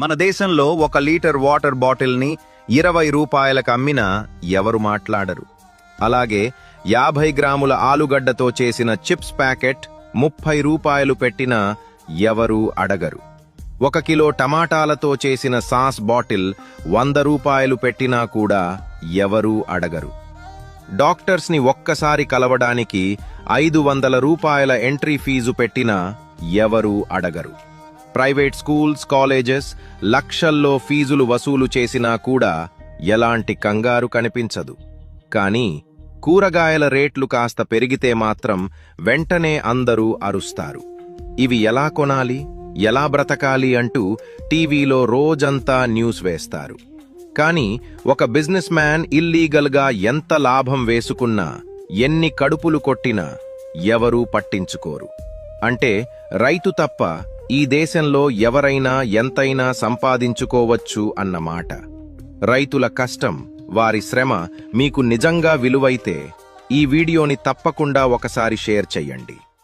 మన దేశంలో 1 litre water బాటిల్ని 20 రూపాయలకు అమ్మినా ఎవరు మాట్లాడరు. అలాగే 50 గ్రాముల ఆలుగడ్డతో చేసిన చిప్స్ ప్యాకెట్ 30 రూపాయలు పెట్టినా ఎవరూ అడగరు. 1 కిలో టమాటాలతో చేసిన సాస్ బాటిల్ 100 రూపాయలు పెట్టినా కూడా ఎవరూ అడగరు. డాక్టర్స్ని ఒక్కసారి కలవడానికి 500 రూపాయల ఎంట్రీ ఫీజు పెట్టినా ఎవరూ అడగరు. ప్రైవేట్ స్కూల్స్, కాలేజెస్ లక్షల్లో ఫీజులు వసూలు చేసినా కూడా ఎలాంటి కంగారు కనిపించదు. కానీ కూరగాయల రేట్లు కాస్త పెరిగితే మాత్రం వెంటనే అందరూ అరుస్తారు. ఇవి ఎలా కొనాలి, ఎలా బ్రతకాలి అంటూ టీవీలో రోజంతా న్యూస్ వేస్తారు. కానీ ఒక బిజినెస్ మ్యాన్ ఇల్లీగల్గా ఎంత లాభం వేసుకున్నా, ఎన్ని కడుపులు కొట్టినా ఎవరూ పట్టించుకోరు. అంటే రైతు తప్ప ఈ దేశంలో ఎవరైనా ఎంతైనా సంపాదించుకోవచ్చు అన్నమాట. రైతుల కష్టం, వారి శ్రమ మీకు నిజంగా విలువైతే ఈ వీడియోని తప్పకుండా ఒకసారి షేర్ చెయ్యండి.